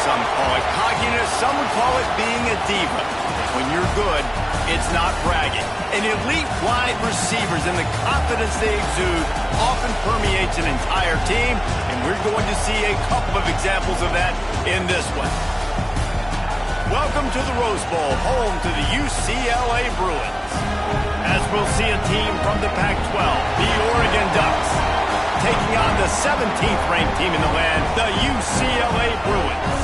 some call it cockiness, some would call it being a diva. When you're good, it's not bragging. And elite wide receivers and the confidence they exude often permeates an entire team, and we're going to see a couple of examples of that in this one. Welcome to the Rose Bowl, home to the UCLA Bruins. As we'll see a team from the Pac-12, the Oregon Ducks, taking on the 17th ranked team in the land, the UCLA Bruins.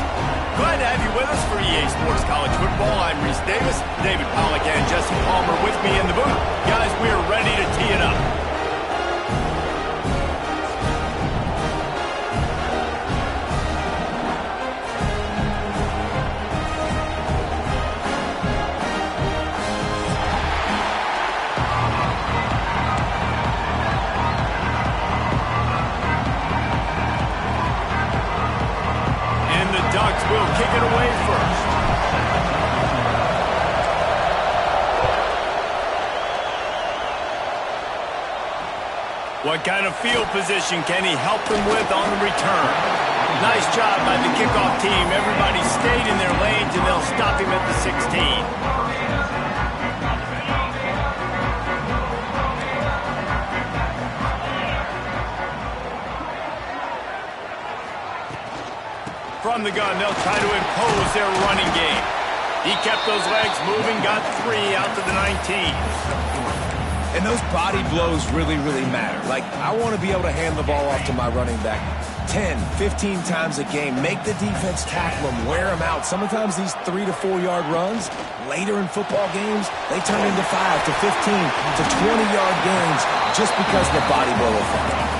Glad to have you with us for EA Sports College Football. I'm Reese Davis, David Pollack and Jesse Palmer with me in the booth. Guys, we are ready to tee it up. Will kick it away first. What kind of field position can he help them with on the return? Nice job by the kickoff team. Everybody stayed in their lanes, and they'll stop him at the 16. From the gun, they'll try to impose their running game. He kept those legs moving, got 3 out to the 19. And those body blows really, really matter. Like, I want to be able to hand the ball off to my running back 10, 15 times a game. Make the defense tackle them, wear them out. Sometimes these 3 to 4 yard runs, later in football games, they turn into 5 to 15 to 20-yard gains just because of the body blow effect.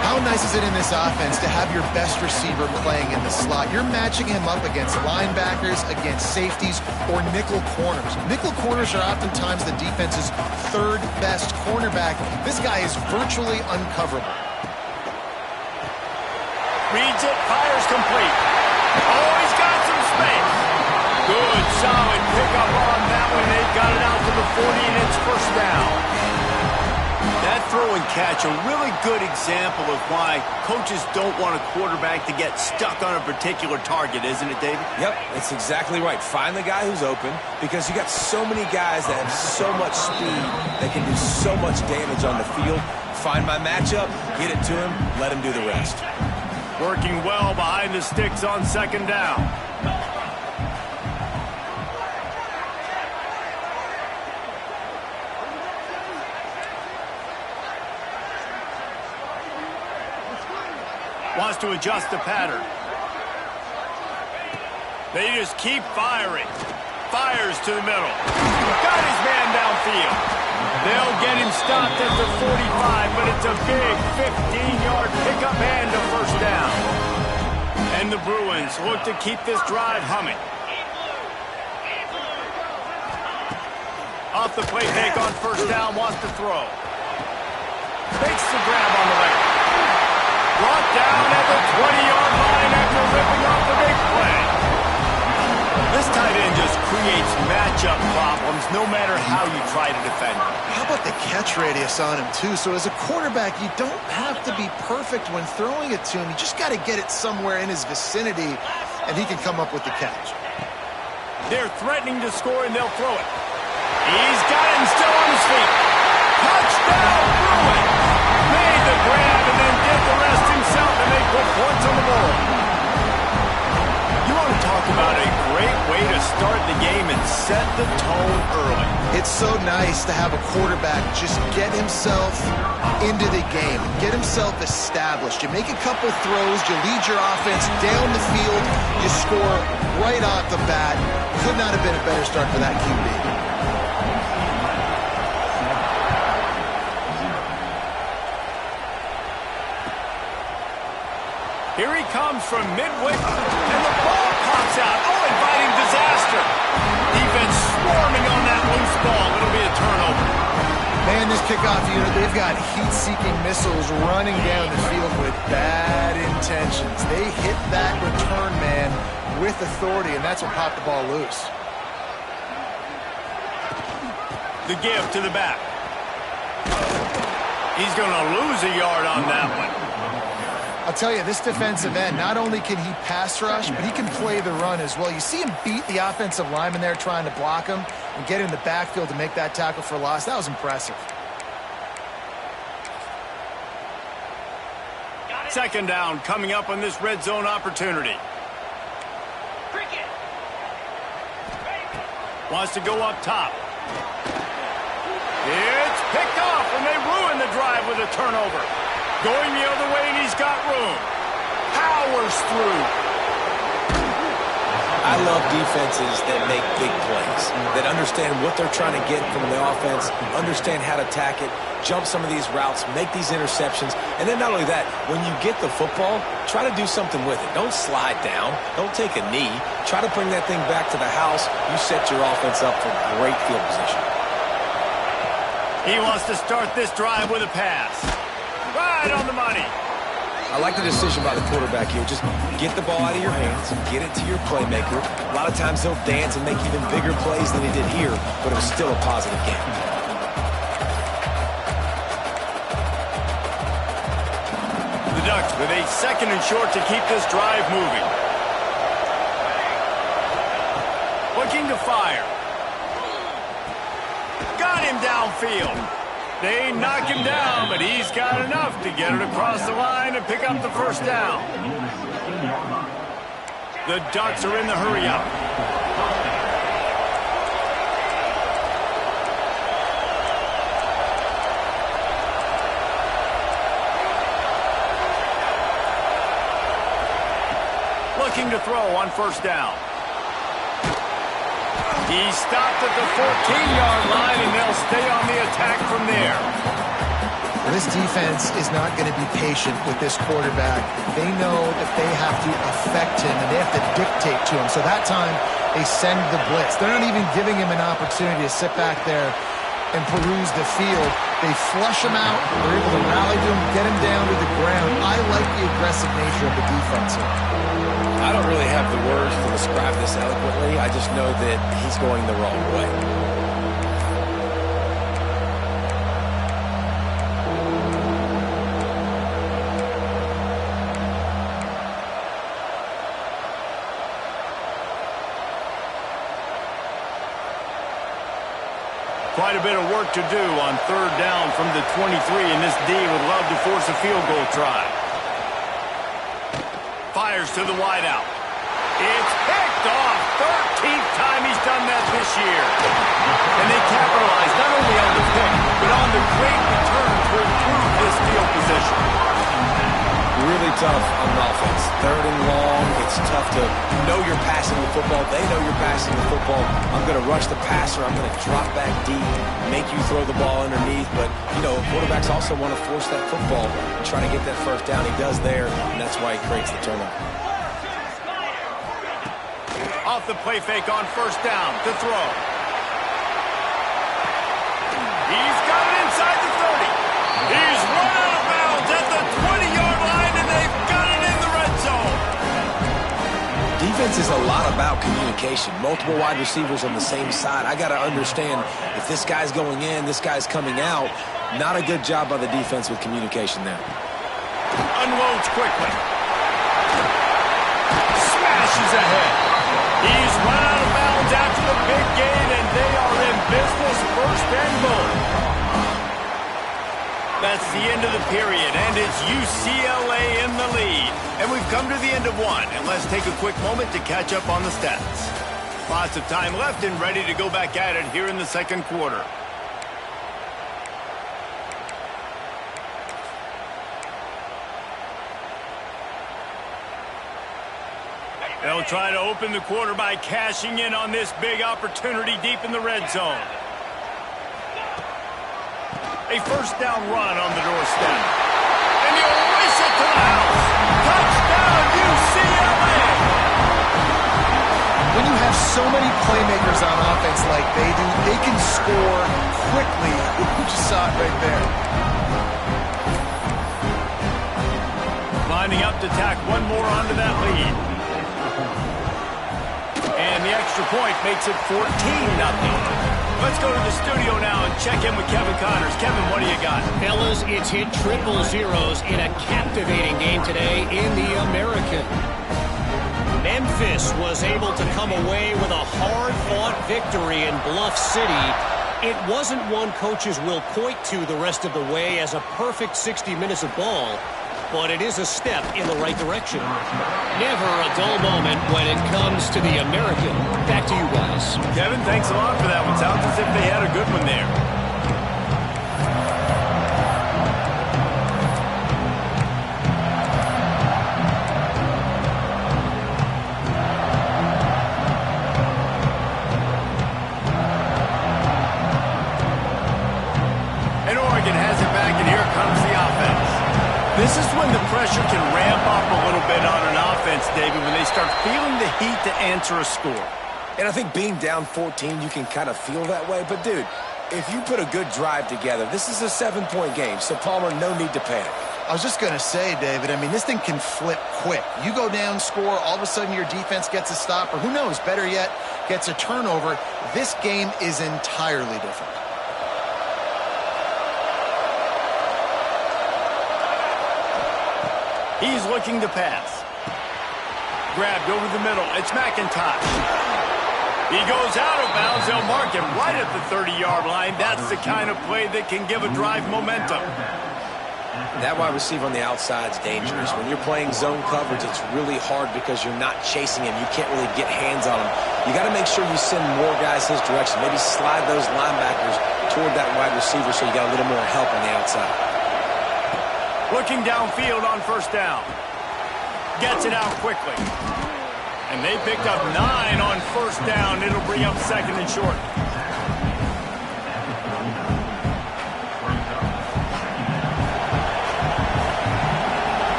How nice is it in this offense to have your best receiver playing in the slot? You're matching him up against linebackers, against safeties, or nickel corners. Nickel corners are oftentimes the defense's third best cornerback. This guy is virtually uncoverable. Reads it, fires complete. Oh, he's got some space. Good, solid pickup on that one. They've got it out to the 40, and it's first down. That throw and catch, a really good example of why coaches don't want a quarterback to get stuck on a particular target, isn't it, David? Yep, it's exactly right. Find the guy who's open, because you got so many guys that have so much speed that can do so much damage on the field. Find my matchup, get it to him, let him do the rest. Working well behind the sticks on second down. Wants to adjust the pattern. They just keep firing. Fires to the middle. Got his man downfield. They'll get him stopped at the 45, but it's a big 15-yard pickup and a first down. And the Bruins look to keep this drive humming. Off the play fake on first down, wants to throw. Makes the grab on the right. Brought down at the 20-yard line after ripping off the big play. This tight end just creates matchup problems no matter how you try to defend him. How about the catch radius on him, too? So as a quarterback, you don't have to be perfect when throwing it to him. You just got to get it somewhere in his vicinity, and he can come up with the catch. They're threatening to score, and they'll throw it. He's got him still on his feet. Touchdown, Bruins! Made the grab and then did the rest himself, and they put points on the board. You want to talk about a great way to start the game and set the tone early. It's so nice to have a quarterback just get himself into the game, get himself established. You make a couple throws, you lead your offense down the field, you score right off the bat. Could not have been a better start for that QB. Here he comes from midway, and the ball pops out. Oh, inviting disaster. Defense swarming on that loose ball. It'll be a turnover. Man, this kickoff unit, they've got heat-seeking missiles running down the field with bad intentions. They hit that return man with authority, and that's what popped the ball loose. The give to the back. He's going to lose a yard on that one. I'll tell you, this defensive end, not only can he pass rush, but he can play the run as well. You see him beat the offensive lineman there trying to block him and get in the backfield to make that tackle for loss. That was impressive. Second down coming up on this red zone opportunity. Wants to go up top. It's picked off, and they ruin the drive with a turnover. Going the other way, and he's got room. Powers through. I love defenses that make big plays, that understand what they're trying to get from the offense, understand how to attack it, jump some of these routes, make these interceptions, and then not only that, when you get the football, try to do something with it. Don't slide down. Don't take a knee. Try to bring that thing back to the house. You set your offense up for great field position. He wants to start this drive with a pass. Right on the money. I like the decision by the quarterback here. Just get the ball out of your hands, get it to your playmaker. A lot of times he'll dance and make even bigger plays than he did here, but it was still a positive game. The Ducks with a second and short to keep this drive moving. Looking to fire. Got him downfield. They knock him down, but he's got enough to get it across the line and pick up the first down. The Ducks are in the hurry-up. Looking to throw on first down. He stopped at the 14-yard line, and they'll stay on the attack from there. Well, this defense is not going to be patient with this quarterback. They know that they have to affect him, and they have to dictate to him. So that time, they send the blitz. They're not even giving him an opportunity to sit back there and peruse the field. They flush him out. They're able to rally to him, get him down to the ground. I like the aggressive nature of the defense here. I don't really have the words to describe this eloquently. I just know that he's going the wrong way. Quite a bit of work to do on third down from the 23, and this D would love to force a field goal try. Fires to the wideout. It's picked off. 13th time he's done that this year. And they capitalize not only on the pick, but on the great return to improve this field position. Really tough on offense. Third and long. It's tough to know you're passing the football. They know you're passing the football. I'm going to rush the passer. I'm going to drop back deep, make you throw the ball underneath. But, you know, quarterbacks also want to force that football and try to get that first down. He does there, and that's why he creates the turnover. Off the play fake on first down to throw. He's got it inside the 30. He's run out of bounds at the 20-yard line, and they've got it in the red zone. Defense is a lot about communication. Multiple wide receivers on the same side. I got to understand if this guy's going in, this guy's coming out. Not a good job by the defense with communication there. Unloads quickly. Smashes ahead. He's run out of bounds after the big gain, and they are in business first and goal. That's the end of the period, and it's UCLA in the lead. And we've come to the end of one, and let's take a quick moment to catch up on the stats. Lots of time left and ready to go back at it here in the second quarter. They'll try to open the quarter by cashing in on this big opportunity deep in the red zone. A first down run on the doorstep. And he'll race it to the house. Touchdown, UCLA! When you have so many playmakers on offense like they do, they can score quickly. You just saw it right there. Lining up to tack one more onto that lead. And the extra point makes it 14-0. Let's go to the studio now and check in with Kevin Connors. Kevin, what do you got? Fellas, it's hit triple zeros in a captivating game today in the American. Memphis was able to come away with a hard-fought victory in Bluff City. It wasn't one coaches will point to the rest of the way as a perfect 60 minutes of ball, but it is a step in the right direction. Never a dull moment when it comes to the American. Back to you guys. Kevin, thanks a lot for that one. Sounds as if they had a good one there. And Oregon has it back, and here comes the offense. This is when the pressure can ramp up a little bit on an offense, David, when they start feeling the heat to answer a score. And I think being down 14, you can kind of feel that way. But, dude, if you put a good drive together, this is a 7-point game. So, Palmer, no need to panic. I was just going to say, David, I mean, this thing can flip quick. You go down, score, all of a sudden your defense gets a stop, or who knows, better yet, gets a turnover. This game is entirely different. He's looking to pass. Grabbed over the middle. It's McIntosh. He goes out of bounds. They'll mark him right at the 30-yard line. That's the kind of play that can give a drive momentum. That wide receiver on the outside is dangerous. When you're playing zone coverage, it's really hard because you're not chasing him. You can't really get hands on him. You got to make sure you send more guys his direction. Maybe slide those linebackers toward that wide receiver so you got a little more help on the outside. Looking downfield on first down. Gets it out quickly. And they picked up 9 on first down. It'll bring up second and short.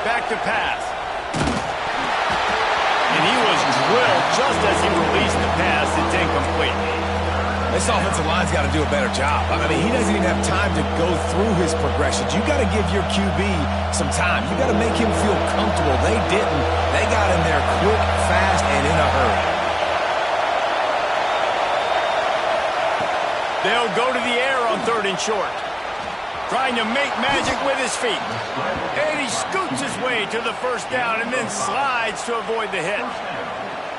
Back to pass. And he was drilled just as he released the pass. It's incomplete. This offensive line's got to do a better job. I mean, he doesn't even have time to go through his progressions. You got to give your QB some time. You got to make him feel comfortable. They didn't. They got in there quick, fast, and in a hurry. They'll go to the air on third and short. Trying to make magic with his feet. And he scoots his way to the first down and then slides to avoid the hit.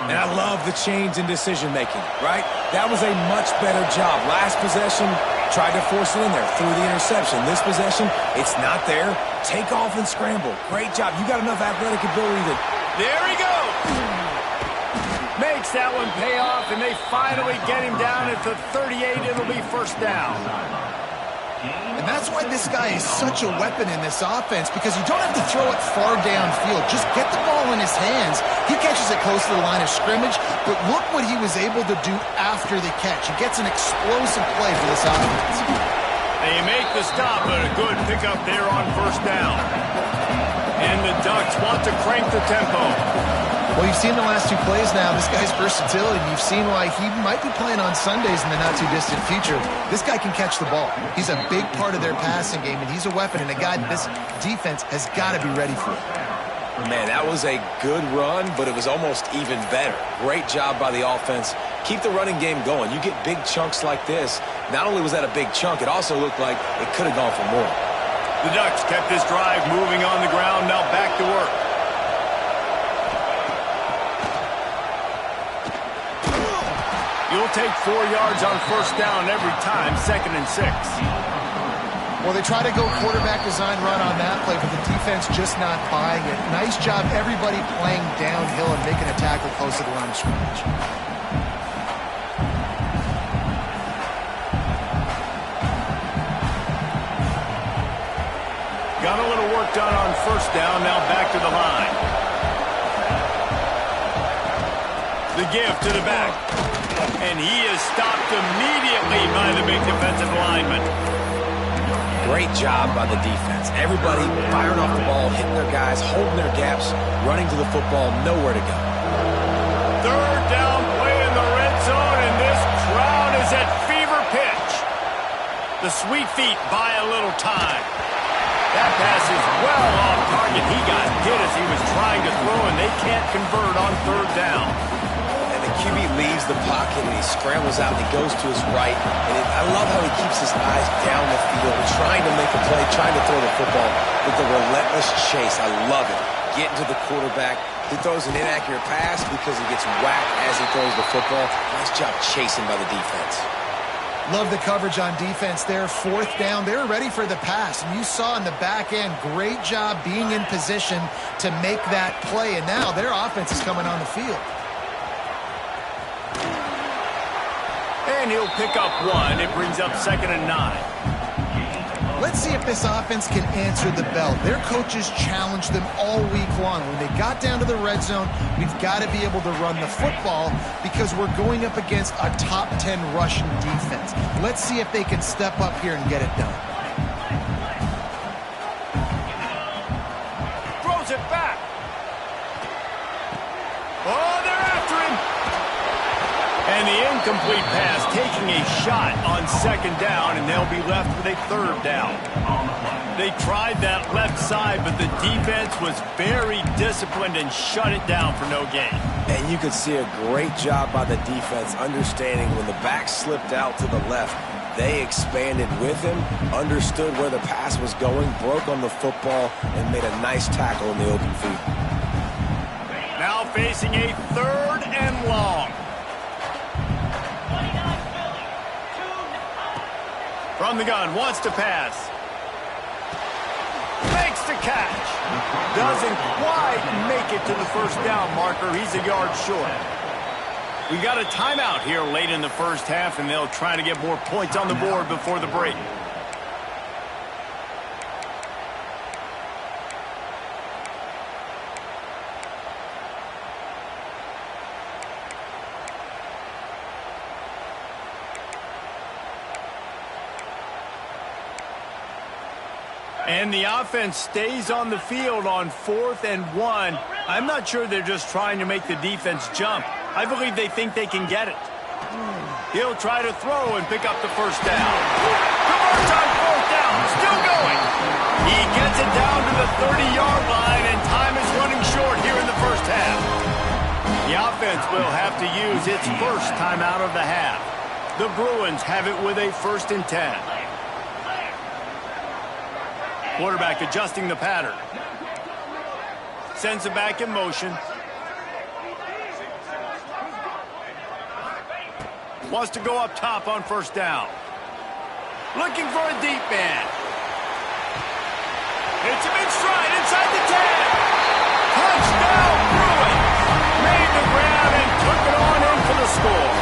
And I love the change in decision-making, right? That was a much better job. Last possession, tried to force it in there, threw the interception. This possession, it's not there. Take off and scramble. Great job. You got enough athletic ability to... There he goes. Makes that one pay off, and they finally get him down at the 38. It'll be first down. And that's why this guy is such a weapon in this offense, because you don't have to throw it far downfield. Just get the ball in his hands. He catches it close to the line of scrimmage, but look what he was able to do after the catch. He gets an explosive play for this offense. They make the stop, but a good pickup there on first down. And the Ducks want to crank the tempo. Well, you've seen the last 2 plays now. This guy's versatility. You've seen why he might be playing on Sundays in the not-too-distant future. This guy can catch the ball. He's a big part of their passing game, and he's a weapon, and a guy this defense has got to be ready for. Man, that was a good run, but it was almost even better. Great job by the offense. Keep the running game going. You get big chunks like this. Not only was that a big chunk, it also looked like it could have gone for more. The Ducks kept this drive moving on the ground. Now back to work. You'll take 4 yards on first down every time, 2nd and 6. Well, they try to go quarterback design run on that play, but the defense just not buying it. Nice job, everybody playing downhill and making a tackle close to the line of scrimmage. Got a little work done on first down, now back to the line. The give to the back. And he is stopped immediately by the big defensive lineman. Great job by the defense. Everybody firing off the ball, hitting their guys, holding their gaps, running to the football, nowhere to go. Third down play in the red zone, and this crowd is at fever pitch. The Sweet Feet buy a little time. That pass is well off target. and he got hit as he was trying to throw, and they can't convert on third down. And the QB leaves the pocket, and he scrambles out, and he goes to his right. And I love how he keeps his eyes down the field, trying to make a play, trying to throw the football with the relentless chase. I love it. Getting to the quarterback. He throws an inaccurate pass because he gets whacked as he throws the football. Nice job chasing by the defense. Love the coverage on defense there. Fourth down, they were ready for the pass. And you saw in the back end, great job being in position to make that play. And now their offense is coming on the field. And he'll pick up one. It brings up 2nd and 9. Let's see if this offense can answer the bell. Their coaches challenged them all week long. When they got down to the red zone, we've got to be able to run the football because we're going up against a top 10 Russian defense. Let's see if they can step up here and get it done. Throws it back. Oh, they're after him. And the incomplete pass taking a shot on 2nd down, and they'll be left with a 3rd down. They tried that left side, but the defense was very disciplined and shut it down for no gain. And you could see a great job by the defense understanding when the back slipped out to the left, they expanded with him, understood where the pass was going, broke on the football, and made a nice tackle in the open field. Now facing a 3rd and long. From the gun, wants to pass. Makes the catch. Doesn't quite make it to the 1st down marker. He's a yard short. We got a timeout here late in the 1st half, and they'll try to get more points on the board before the break. And the offense stays on the field on 4th and 1. I'm not sure they're just trying to make the defense jump. I believe they think they can get it. He'll try to throw and pick up the 1st down. Converts on 4th down. Still going. He gets it down to the 30-yard line, and time is running short here in the 1st half. The offense will have to use its first timeout of the half. The Bruins have it with a 1st and 10. Quarterback adjusting the pattern. Sends it back in motion. Wants to go up top on 1st down. Looking for a deep man. Hits him in stride inside the 10. Touchdown, Bruins. Made the grab and took it on in for the score.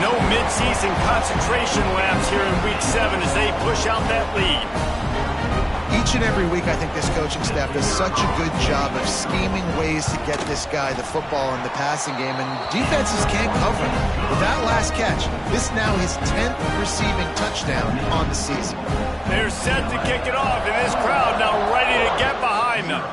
No midseason concentration lapse here in Week 7 as they push out that lead. Each and every week, I think this coaching staff does such a good job of scheming ways to get this guy the football in the passing game, and defenses can't cover him. With that last catch, this now his 10th receiving touchdown on the season. They're set to kick it off, and this crowd now ready to get behind them.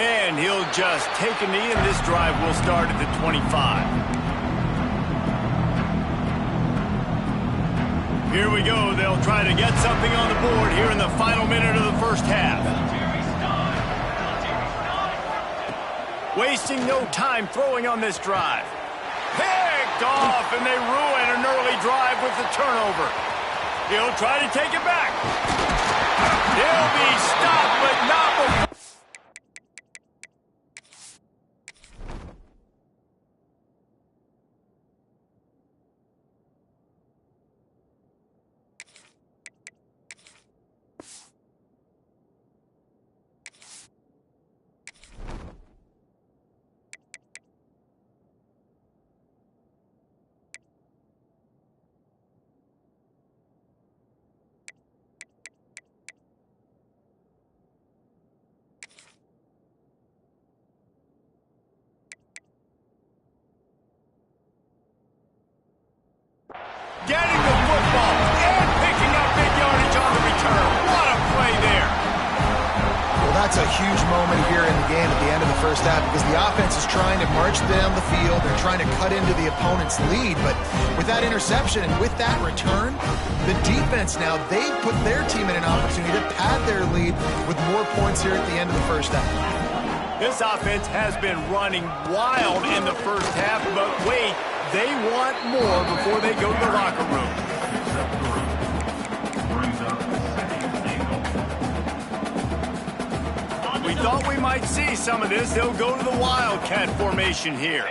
And he'll just take a knee, and this drive will start at the 25. Here we go. They'll try to get something on the board here in the final minute of the 1st half. Wasting no time throwing on this drive. Picked off, and they ruin an early drive with the turnover. He'll try to take it back. He'll be stopped, but not before. Getting the football and picking up big yardage on the return. What a play there. Well, that's It's a huge moment here in the game at the end of the first half because the offense is trying to march down the field. They're trying to cut into the opponent's lead. But with that interception and with that return, the defense now, they put their team in an opportunity to pad their lead with more points here at the end of the first half. This offense has been running wild in the first half, but wait, they want more before they go to the locker room. We thought we might see some of this. They'll go to the Wildcat formation here.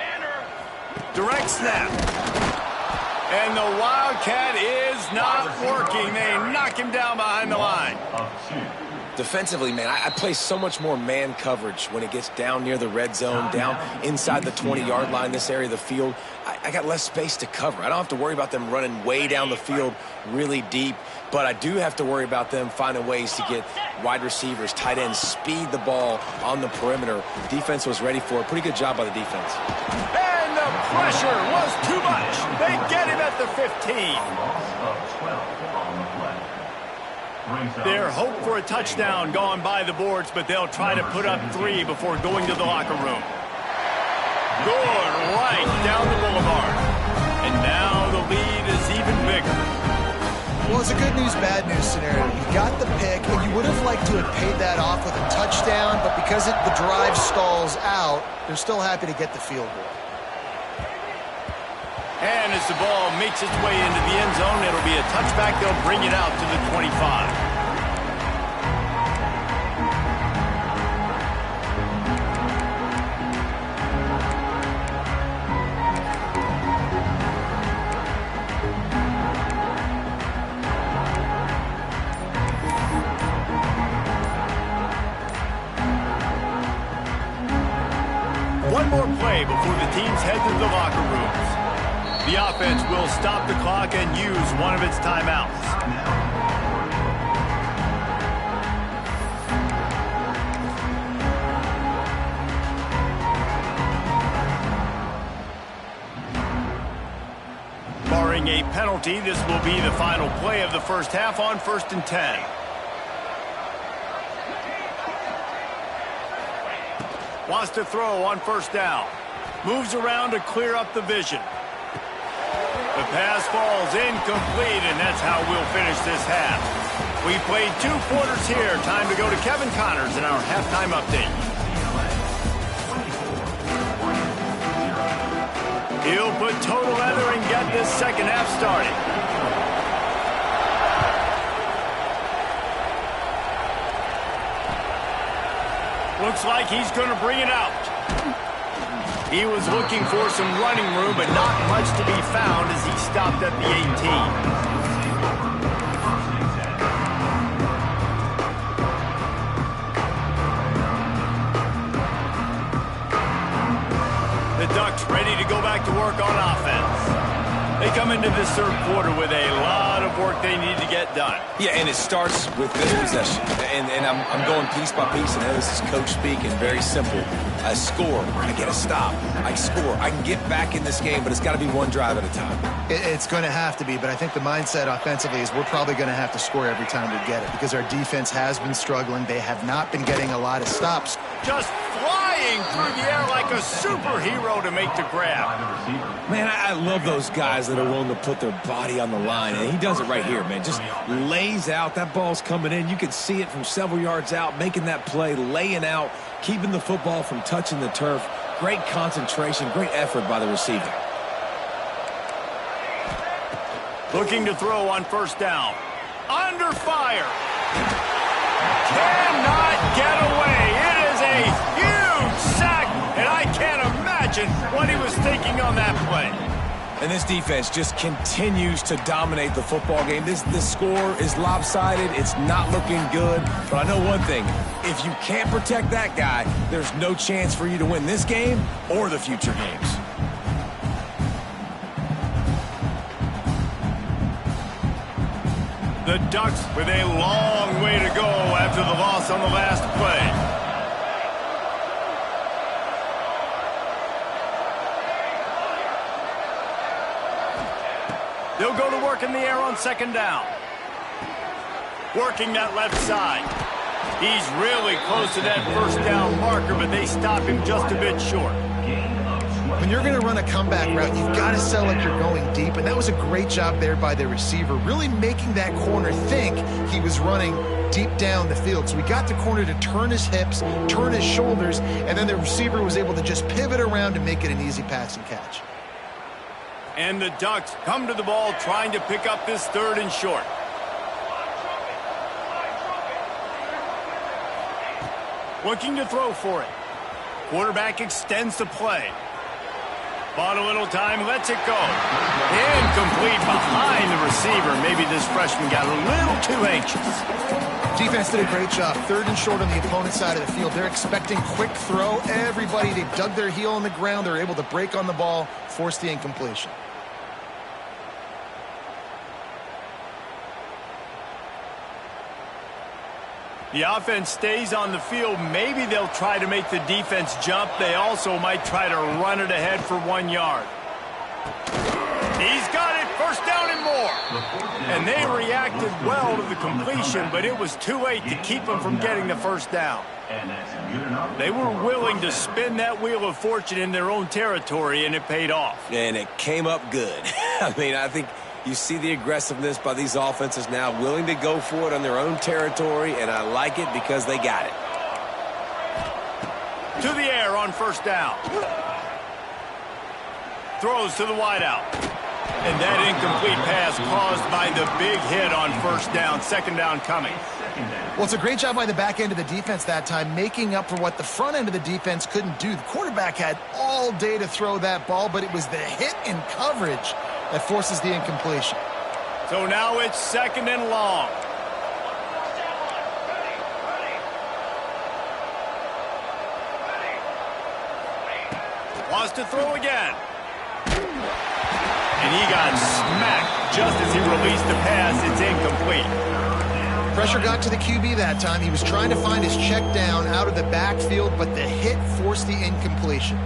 Direct snap. And the Wildcat is not working. They knock him down behind the line. Defensively, man, I play so much more man coverage when it gets down near the red zone, down inside the 20-yard line, this area of the field. I got less space to cover. I don't have to worry about them running way down the field really deep, but I do have to worry about them finding ways to get wide receivers, tight ends, speed the ball on the perimeter. Defense was ready for it. Pretty good job by the defense. And the pressure was too much. They get him at the 15. Their hope for a touchdown gone by the boards, but they'll try to put up 3 before going to the locker room. Good right down the boulevard. And now the lead is even bigger. Well, it's a good news, bad news scenario. You got the pick, and you would have liked to have paid that off with a touchdown, but because the drive stalls out, they're still happy to get the field goal. And as the ball makes its way into the end zone, it'll be a touchback. They'll bring it out to the 25. One more play before the teams head to the locker rooms. The offense will stop the clock and use one of its timeouts. Barring a penalty, this will be the final play of the first half on 1st and 10. Wants to throw on 1st down. Moves around to clear up the vision. The pass falls incomplete, and that's how we'll finish this half. We played 2 quarters here. Time to go to Kevin Connors in our halftime update. He'll put total leather and get this second half started. Looks like he's going to bring it out. He was looking for some running room, but not much to be found as he stopped at the 18. The Ducks ready to go back to work on offense. They come into this 3rd quarter with a lot of work they need to get done. Yeah, and it starts with this possession. And I'm going piece by piece, and this is coach speak, and very simple. I score, I get a stop, I score. I can get back in this game, but it's got to be one drive at a time. It's going to have to be, but I think the mindset offensively is we're probably going to have to score every time we get it because our defense has been struggling. They have not been getting a lot of stops. Just flying through the air like a superhero to make the grab. Man, I love those guys that are willing to put their body on the line, and he does it right here, man. Just lays out. That ball's coming in. You can see it from several yards out, making that play, laying out, keeping the football from touching the turf. Great concentration, great effort by the receiver. Looking to throw on 1st down. Under fire. Cannot get away. It is a huge sack, and I can't imagine what he was thinking on that play. And this defense just continues to dominate the football game. This score is lopsided. It's not looking good. But I know one thing. If you can't protect that guy, there's no chance for you to win this game or the future games. The Ducks with a long way to go after the loss on the last play. They'll go to work in the air on 2nd down. Working that left side. He's really close to that first down marker, but they stop him just a bit short. When you're going to run a comeback route, you've got to sell like you're going deep, and that was a great job there by the receiver, really making that corner think he was running deep down the field. So we got the corner to turn his hips, turn his shoulders, and then the receiver was able to just pivot around and make it an easy pass and catch. And the Ducks come to the ball trying to pick up this 3rd and short. Looking to throw for it. Quarterback extends the play. Bought a little time, lets it go. Incomplete behind the receiver. Maybe this freshman got a little too anxious. Defense did a great job. 3rd and short on the opponent's side of the field. They're expecting quick throw. Everybody, they dug their heel on the ground. They're able to break on the ball, force the incompletion. The offense stays on the field. Maybe they'll try to make the defense jump. They also might try to run it ahead for 1 yard. He's got it, 1st down and more. And they reacted well to the completion, but it was too late to keep them from getting the 1st down. They were willing to spin that wheel of fortune in their own territory, and it paid off. And it came up good. I mean, I think you see the aggressiveness by these offenses now, willing to go for it on their own territory, and I like it because they got it. To the air on 1st down. Throws to the wideout. And that incomplete pass caused by the big hit on 1st down. 2nd down coming. Well, it's a great job by the back end of the defense that time, making up for what the front end of the defense couldn't do. The quarterback had all day to throw that ball, but it was the hit in coverage that forces the incompletion. So now it's 2nd and long. Wants to throw again. And he got smacked just as he released the pass. It's incomplete. Pressure got to the QB that time. He was trying to find his check down out of the backfield, but the hit forced the incompletion.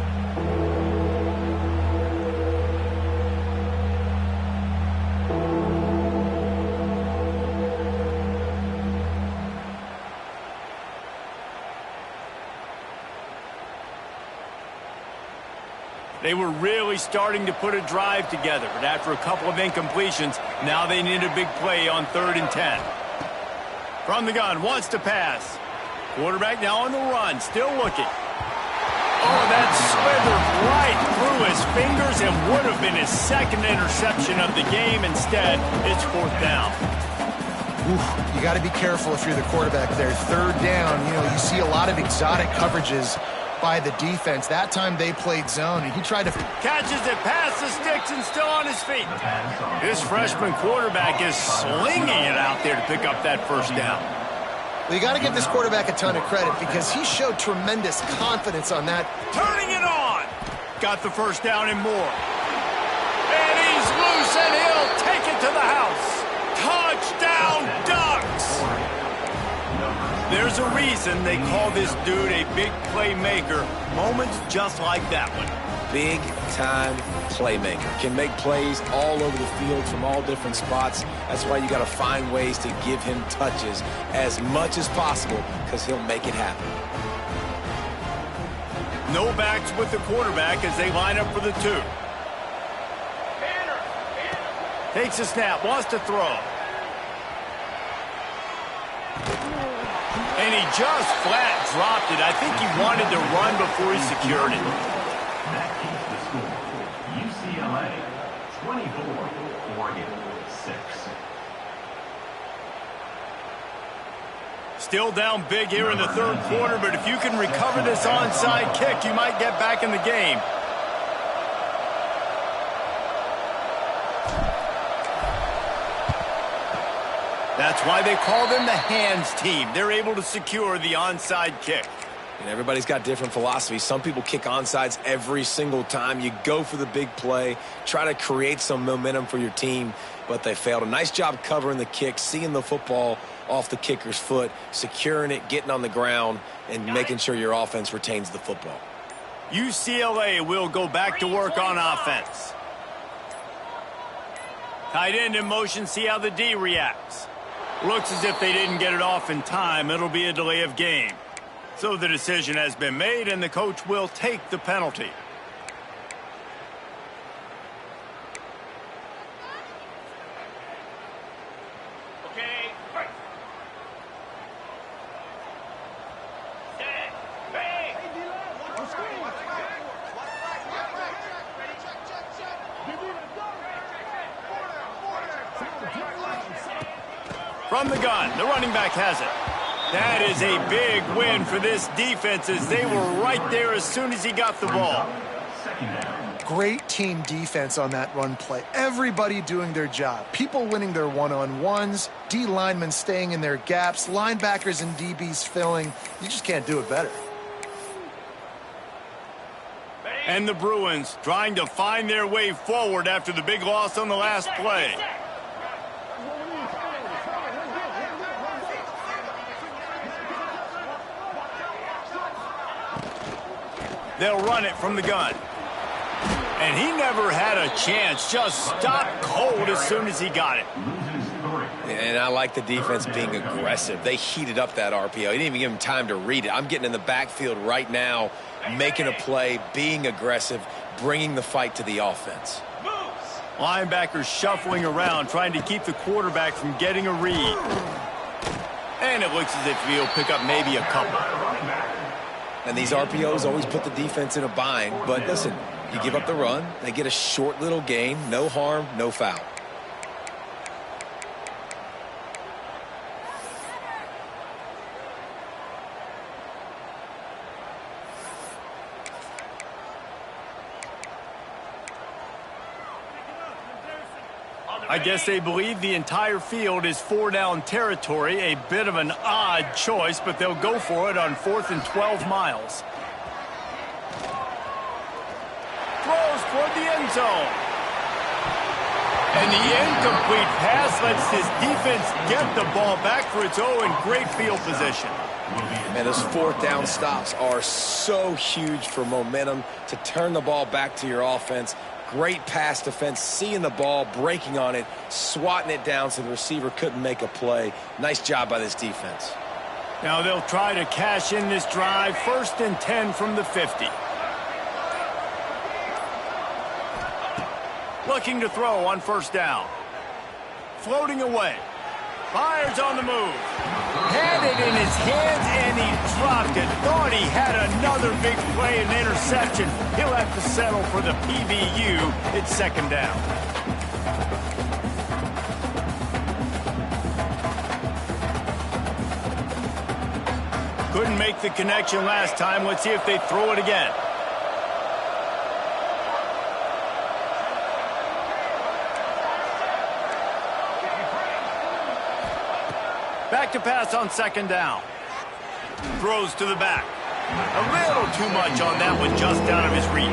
They were really starting to put a drive together, but after a couple of incompletions, now they need a big play on 3rd and 10. From the gun, wants to pass. Quarterback now on the run, still looking. Oh, that slithered right through his fingers and would have been his 2nd interception of the game. Instead, it's 4th down. Oof, you got to be careful if you're the quarterback there. 3rd down, you see a lot of exotic coverages by the defense. That time they played zone, and he tried to... Catches it past the sticks and still on his feet. This freshman quarterback is slinging it out there to pick up that 1st down. Well, you got to give this quarterback a ton of credit because he showed tremendous confidence on that. Turning it on. Got the 1st down and more. And he's loose, and he'll take it to the house. Touchdown, Ducks! There's a reason they call this dude a big playmaker. Moments just like that one. Big-time playmaker. Can make plays all over the field from all different spots. That's why you got to find ways to give him touches as much as possible because he'll make it happen. No backs with the quarterback as they line up for the 2. Takes a snap, wants to throw. And he just flat dropped it. I think he wanted to run before he secured it. That keeps the score. UCLA 24, Oregon 6. Still down big here in the 3rd quarter, but if you can recover this onside kick, you might get back in the game. That's why they call them the hands team. They're able to secure the onside kick. And everybody's got different philosophies. Some people kick onsides every single time. You go for the big play, try to create some momentum for your team, but they failed. A nice job covering the kick, seeing the football off the kicker's foot, securing it, getting on the ground, and making sure your offense retains the football. UCLA will go back to work on offense. Tight end in motion, see how the D reacts. Looks as if they didn't get it off in time. It'll be a delay of game. So the decision has been made, and the coach will take the penalty. From the gun, the running back has it. That is a big win for this defense as they were right there as soon as he got the ball. Great team defense on that run play. Everybody doing their job. People winning their one-on-ones, D linemen staying in their gaps, linebackers and DBs filling. You just can't do it better. And the Bruins trying to find their way forward after the big loss on the last play. They'll run it from the gun. And he never had a chance. Just stopped cold as soon as he got it. And I like the defense being aggressive. They heated up that RPO. He didn't even give him time to read it. I'm getting in the backfield right now, making a play, being aggressive, bringing the fight to the offense. Linebackers shuffling around, trying to keep the quarterback from getting a read. And it looks as if he'll pick up maybe a couple. And these RPOs always put the defense in a bind. But listen, you give up the run, they get a short little gain, no harm, no foul. I guess they believe the entire field is 4-down territory. A bit of an odd choice, but they'll go for it on 4th and 12 miles. Throws toward the end zone. And the incomplete pass lets his defense get the ball back for its own great field position. And those 4th down stops are so huge for momentum to turn the ball back to your offense. Great pass defense, seeing the ball, breaking on it, swatting it down so the receiver couldn't make a play. Nice job by this defense. Now they'll try to cash in this drive. 1st and 10 from the 50. Looking to throw on 1st down. Floating away. Fires on the move. Had it in his hands and he dropped it. Thought he had another big play and interception. He'll have to settle for the PBU. It's 2nd down. Couldn't make the connection last time. Let's see if they throw it again. Back to pass on 2nd down. Throws to the back. A little too much on that one, just out of his reach.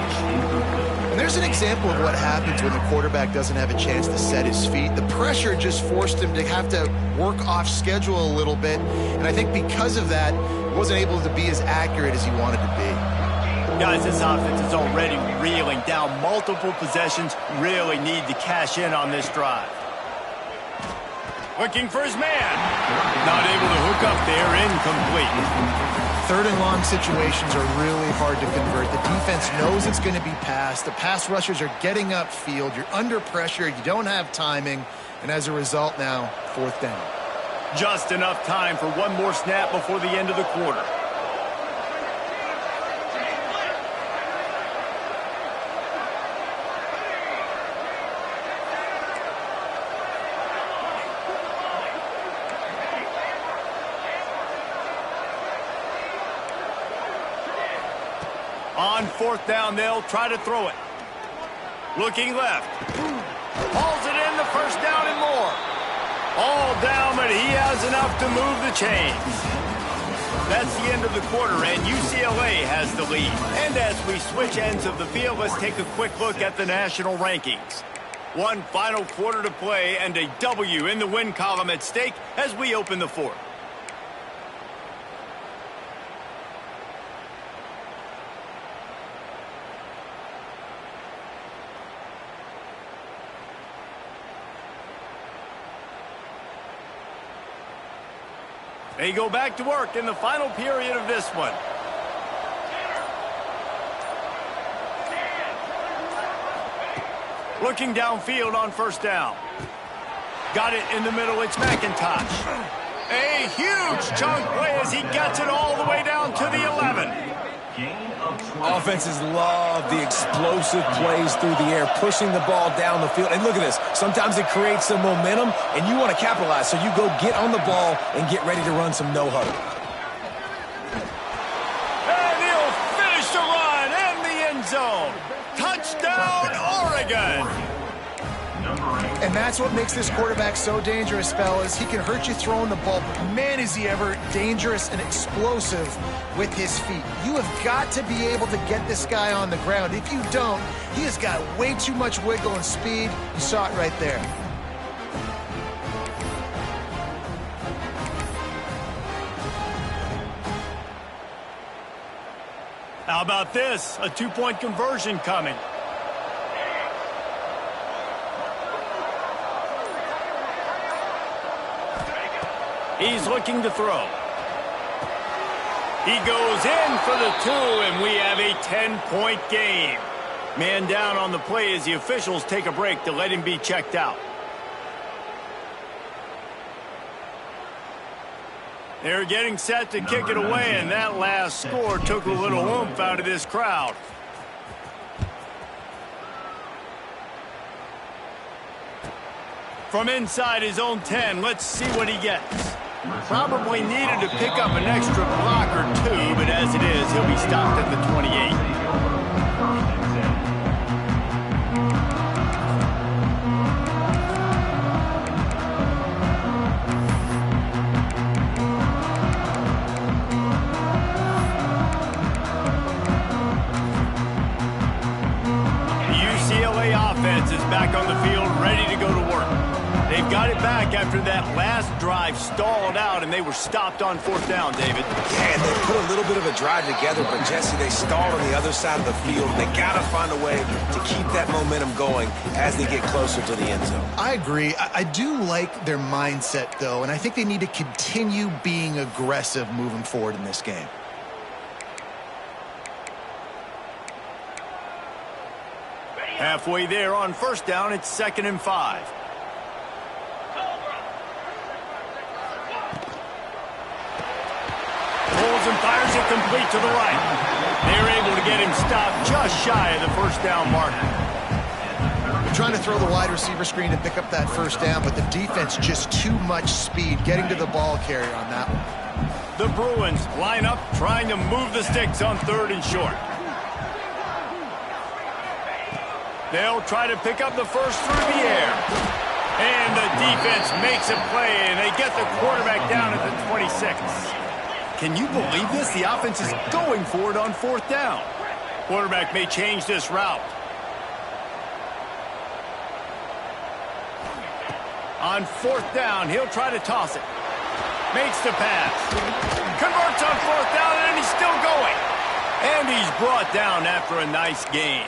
And there's an example of what happens when the quarterback doesn't have a chance to set his feet. The pressure just forced him to have to work off schedule a little bit. And I think because of that, he wasn't able to be as accurate as he wanted to be. Guys, this offense is already reeling down multiple possessions. Really need to cash in on this drive. Looking for his man. Not able to hook up there. Incomplete. 3rd and long situations are really hard to convert. The defense knows it's going to be passed. The pass rushers are getting upfield. You're under pressure. You don't have timing. And as a result now, 4th down. Just enough time for one more snap before the end of the quarter. On 4th down, they'll try to throw it. Looking left. Hauls it in, the 1st down and more. All down, but he has enough to move the chains. That's the end of the quarter, and UCLA has the lead. And as we switch ends of the field, let's take a quick look at the national rankings. One final quarter to play, and a W in the win column at stake as we open the 4th. They go back to work in the final period of this one. Looking downfield on first down. Got it in the middle. It's McIntosh. A huge chunk play as he gets it all the way down to the 11. Offenses love the explosive plays through the air, pushing the ball down the field. And look at this. Sometimes it creates some momentum, and you want to capitalize. So you go get on the ball and get ready to run some no-huddle. And he'll finish the run in the end zone. Touchdown, Oregon. And that's what makes this quarterback so dangerous, fellas. He can hurt you throwing the ball, but man, is he ever dangerous and explosive with his feet. You have got to be able to get this guy on the ground. If you don't, he has got way too much wiggle and speed. You saw it right there. How about this? A two-point conversion coming. He's looking to throw. He goes in for the 2, and we have a 10-point game. Man down on the play as the officials take a break to let him be checked out. They're getting set to kick it away, and that last score took a little oomph out of this crowd. From inside his own 10, let's see what he gets. Probably needed to pick up an extra block or 2, but as it is, he'll be stopped at the 28. Is back on the field, ready to go to work. They've got it back after that last drive stalled out, and they were stopped on fourth down, David. Yeah, and they put a little bit of a drive together, but Jesse, they stalled on the other side of the field. They got to find a way to keep that momentum going as they get closer to the end zone. I agree. I do like their mindset, though, and I think they need to continue being aggressive moving forward in this game. Halfway there on first down, it's 2nd and 5. Pulls and fires it complete to the right. They're able to get him stopped just shy of the first down marker. They're trying to throw the wide receiver screen to pick up that first down, but the defense just too much speed getting to the ball carrier on that one. The Bruins line up trying to move the sticks on 3rd and short. They'll try to pick up the first through the air. And the defense makes a play, and they get the quarterback down at the 26. Can you believe this? The offense is going for it on 4th down. Quarterback may change this route. On 4th down, he'll try to toss it. Makes the pass. Converts on 4th down, and he's still going. And he's brought down after a nice gain.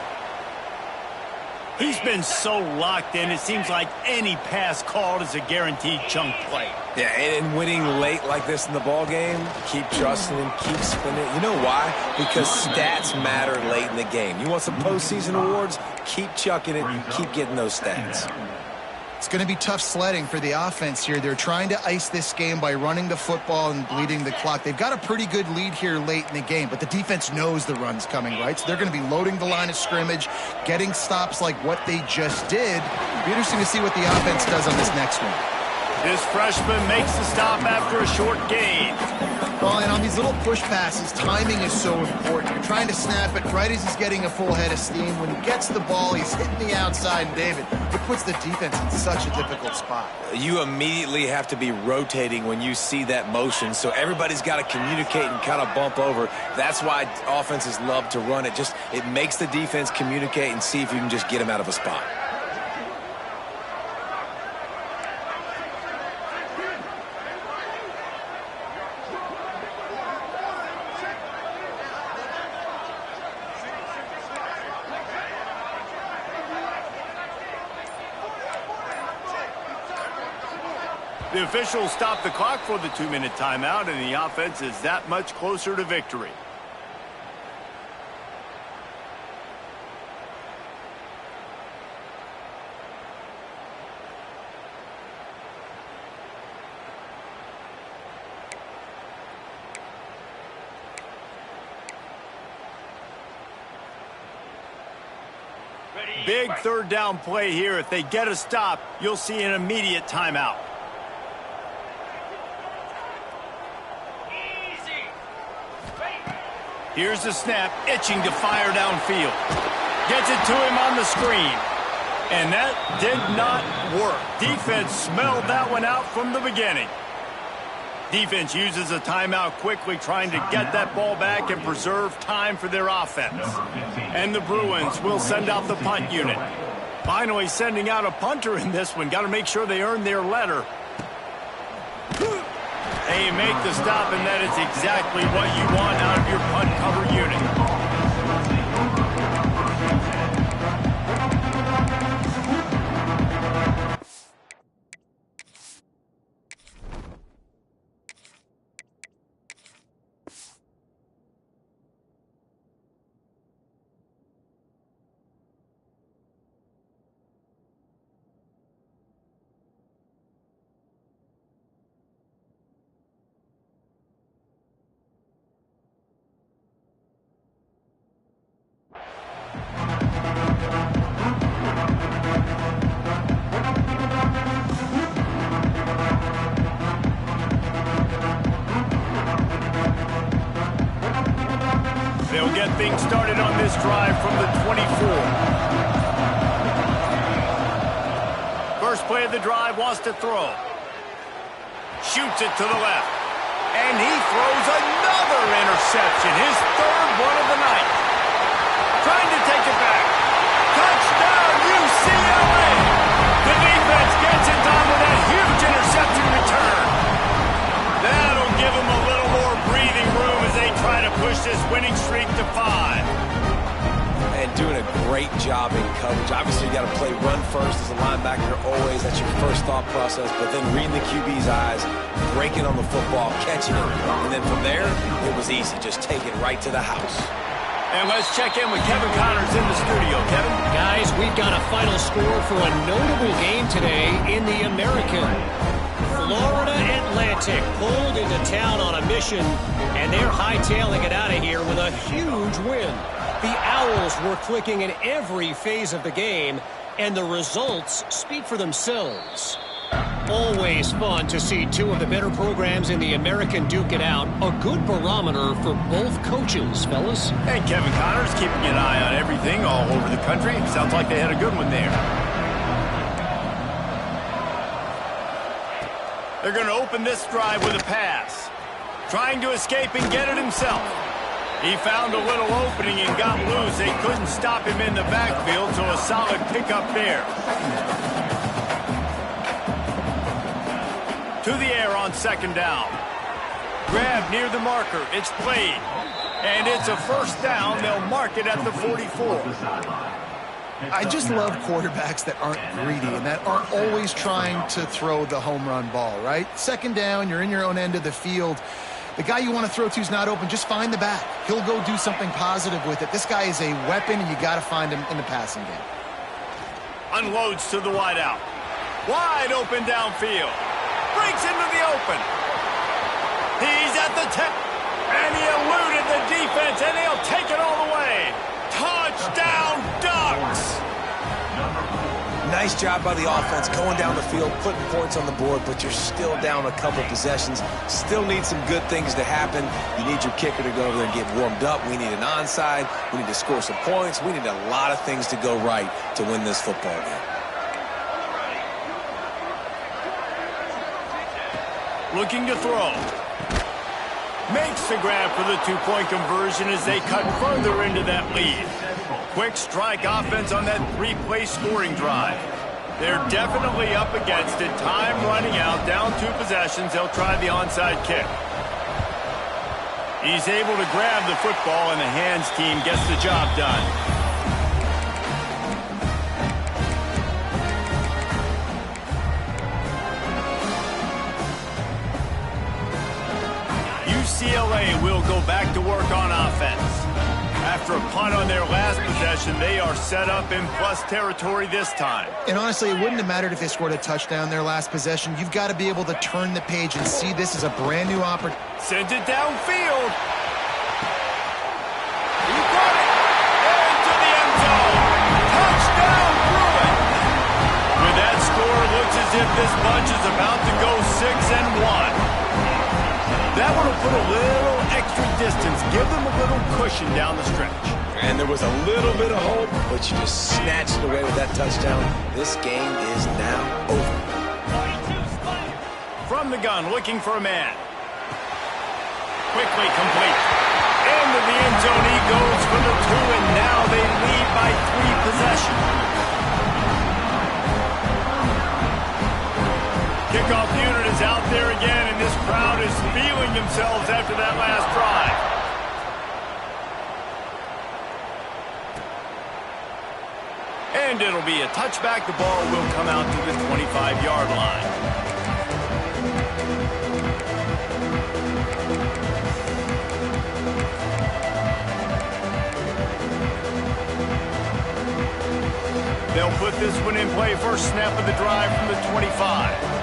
He's been so locked in, it seems like any pass called is a guaranteed chunk play. Yeah, and winning late like this in the ball game, keep trusting him, keep spinning. You know why? Because stats matter late in the game. You want some postseason awards? Keep chucking it, keep getting those stats. It's going to be tough sledding for the offense here. They're trying to ice this game by running the football and bleeding the clock. They've got a pretty good lead here late in the game, but the defense knows the run's coming, right? So they're going to be loading the line of scrimmage, getting stops like what they just did. It'll be interesting to see what the offense does on this next one. This freshman makes the stop after a short gain. Well, and on these little push passes, timing is so important. You're trying to snap it right as he's getting a full head of steam. When he gets the ball, he's hitting the outside, David. It puts the defense in such a difficult spot. You immediately have to be rotating when you see that motion, so everybody's got to communicate and kind of bump over. That's why offenses love to run it. It makes the defense communicate and see if you can just get him out of a spot. The officials stopped the clock for the 2-minute timeout, and the offense is that much closer to victory. Big third down play here. If they get a stop, you'll see an immediate timeout. Here's the snap, itching to fire downfield. Gets it to him on the screen. And that did not work. Defense smelled that one out from the beginning. Defense uses a timeout quickly, trying to get that ball back and preserve time for their offense. And the Bruins will send out the punt unit. Finally sending out a punter in this one. Got to make sure they earn their letter. They make the stop, and that is exactly what you want out of your punt cover unit. They'll get things started on this drive from the 24. First play of the drive, wants to throw. Shoots it to the left. And he throws another interception, his third one of the night. Trying to take it back. Touchdown, UCLA! The defense gets it done with that huge interception return. That'll give them a little more breathing room as they try to push this winning streak to 5. And doing a great job in coverage. Obviously, you got to play run first as a linebacker always. That's your first thought process. But then reading the QB's eyes, breaking on the football, catching it. And then from there, it was easy. Just take it right to the house. And let's check in with Kevin Connors in the studio. Kevin? Guys, we've got a final score for a notable game today in the American. Florida Atlantic pulled into town on a mission, and they're hightailing it out of here with a huge win. The Owls were clicking in every phase of the game, and the results speak for themselves. Always fun to see two of the better programs in the American duke it out. A good barometer for both coaches, fellas. And Kevin Connors keeping an eye on everything all over the country. Sounds like they had a good one there. They're going to open this drive with a pass. Trying to escape and get it himself. He found a little opening and got loose. They couldn't stop him in the backfield, so a solid pickup there. To the air on second down. Grab near the marker. It's played. And it's a first down. They'll mark it at the 44. I just love quarterbacks that aren't greedy and that aren't always trying to throw the home run ball, right? Second down, you're in your own end of the field. The guy you want to throw to is not open. Just find the back. He'll go do something positive with it. This guy is a weapon, and you got to find him in the passing game. Unloads to the wideout. Wide open downfield. Breaks into the open. He's at the 10. And he eluded the defense, and he'll take it all the way. Touchdown, Ducks! Nice job by the offense going down the field, putting points on the board, but you're still down a couple possessions. Still need some good things to happen. You need your kicker to go over there and get warmed up. We need an onside. We need to score some points. We need a lot of things to go right to win this football game. Looking to throw. Makes the grab for the two-point conversion as they cut further into that lead. Quick strike offense on that three-play scoring drive. They're definitely up against it. Time running out, down 2 possessions. They'll try the onside kick. He's able to grab the football, and the hands team gets the job done. UCLA will go back to work on offense. After a punt on their last possession, they are set up in plus territory this time. And honestly, it wouldn't have mattered if they scored a touchdown their last possession. You've got to be able to turn the page and see this as a brand new opportunity. Sends it downfield. He got it. Into the end zone. Touchdown, Bruin. With that score, it looks as if this bunch is about to go 6-1. That one will put a little extra distance, give them a little cushion down the stretch. And there was a little bit of hope, but you just snatched it away with that touchdown. This game is now over. From the gun, looking for a man. Quickly complete. Into the end zone he goes for the 2, and now they lead by 3 possessions. Kickoff unit is out there again, and this crowd is feeling themselves after that last drive. And it'll be a touchback. The ball will come out to the 25-yard line. They'll put this one in play. First snap of the drive from the 25.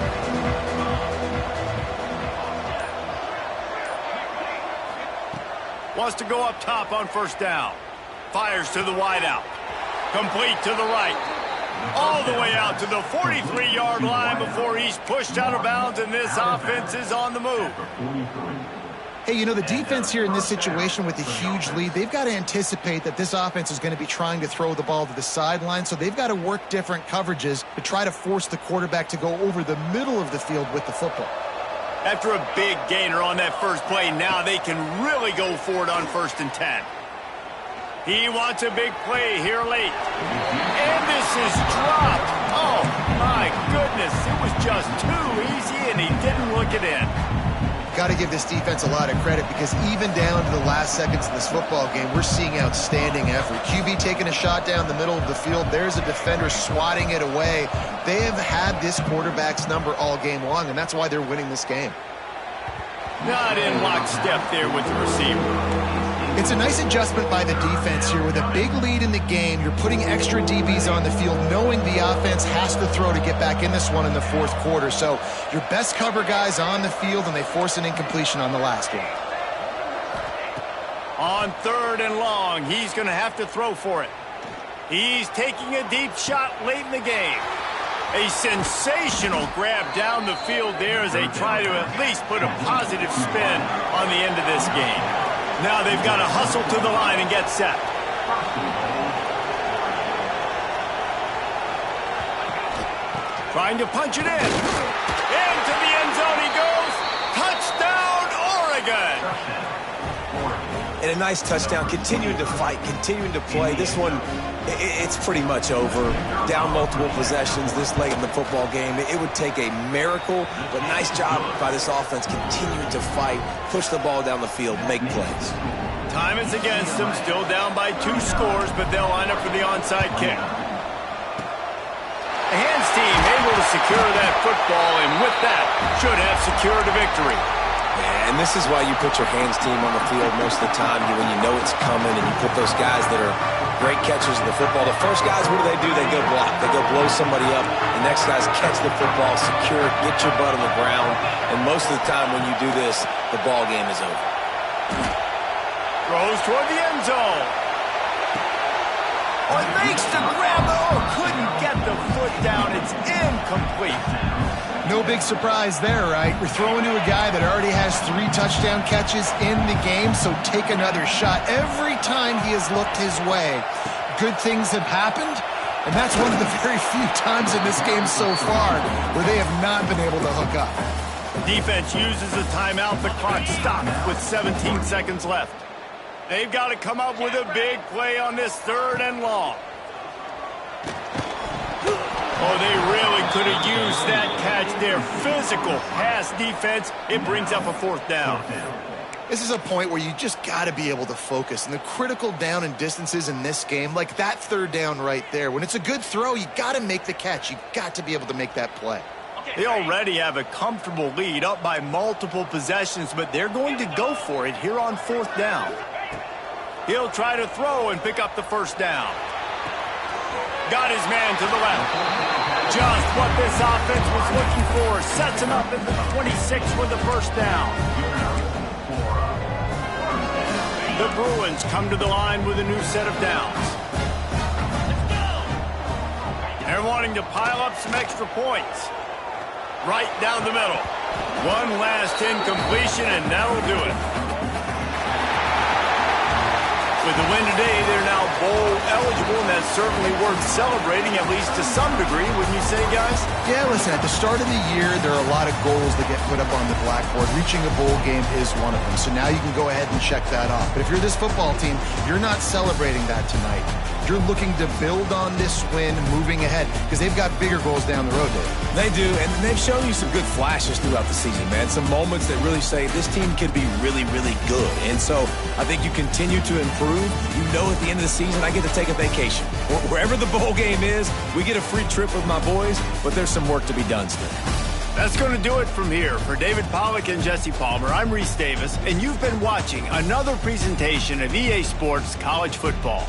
Wants to go up top on first down. Fires to the wideout. Complete to the right. All the way out to the 43-yard line before he's pushed out of bounds, and this offense is on the move. Hey, you know, the defense here in this situation with a huge lead, they've got to anticipate that this offense is going to be trying to throw the ball to the sideline, so they've got to work different coverages to try to force the quarterback to go over the middle of the field with the football. After a big gainer on that first play, now they can really go for it on 1st and 10. He wants a big play here late. And this is dropped. Oh, my goodness. It was just too easy, and he didn't look it in. Got to give this defense a lot of credit because even down to the last seconds of this football game, we're seeing outstanding effort. QB taking a shot down the middle of the field. There's a defender swatting it away. They have had this quarterback's number all game long, and that's why they're winning this game. Not in lockstep there with the receiver. It's a nice adjustment by the defense here. With a big lead in the game, you're putting extra DBs on the field, knowing the offense has to throw to get back in this one in the 4th quarter. So your best cover guys on the field, and they force an incompletion on the last one. On 3rd and long, he's going to have to throw for it. He's taking a deep shot late in the game. A sensational grab down the field there as they try to at least put a positive spin on the end of this game. Now they've got to hustle to the line and get set. Trying to punch it in. Into the end zone he goes. Touchdown, Oregon. And a nice touchdown. Continuing to fight, continuing to play. This one, it's pretty much over. Down multiple possessions this late in the football game. It would take a miracle, but nice job by this offense continuing to fight, push the ball down the field, make plays. Time is against them, still down by 2 scores, but they'll line up for the onside kick. The hands team able to secure that football, and with that, should have secured a victory. Yeah, and this is why you put your hands team on the field most of the time when you know it's coming, and you put those guys that are great catchers of the football. The first guys, what do? They go block. They go blow somebody up. The next guys catch the football, secure it, get your butt on the ground. And most of the time when you do this, the ball game is over. Throws toward the end zone. Oh, makes the grab. Oh, couldn't get the foot down. It's incomplete. No big surprise there, right? We're throwing to a guy that already has 3 touchdown catches in the game, so take another shot. Every time he has looked his way, good things have happened, and that's one of the very few times in this game so far where they have not been able to hook up. Defense uses a timeout. The clock stopped with 17 seconds left. They've got to come up with a big play on this 3rd and long. Oh, they really could have used that catch there. Physical pass defense. It brings up a 4th down. This is a point where you just got to be able to focus. And the critical down and distances in this game, like that 3rd down right there, when it's a good throw, you got to make the catch. You got to be able to make that play. They already have a comfortable lead, up by multiple possessions, but they're going to go for it here on 4th down. He'll try to throw and pick up the first down. Got his man to the left. Just what this offense was looking for. Sets him up at the 26 with the first down. The Bruins come to the line with a new set of downs. They're wanting to pile up some extra points. Right down the middle. One last incompletion, and that'll do it. With the win today, they're now bowl eligible, and that's certainly worth celebrating, at least to some degree, wouldn't you say, guys? Yeah, listen, at the start of the year, there are a lot of goals that get put up on the blackboard. Reaching a bowl game is one of them. So now you can go ahead and check that off. But if you're this football team, you're not celebrating that tonight. You're looking to build on this win moving ahead because they've got bigger goals down the road, Dave. They do, and they've shown you some good flashes throughout the season, man. Some moments that really say this team could be really, really good. And so I think you continue to improve. You know at the end of the season, I get to take a vacation. Wherever the bowl game is, we get a free trip with my boys, but there's some work to be done still. That's going to do it from here. For David Pollack and Jesse Palmer, I'm Reese Davis, and you've been watching another presentation of EA Sports College Football.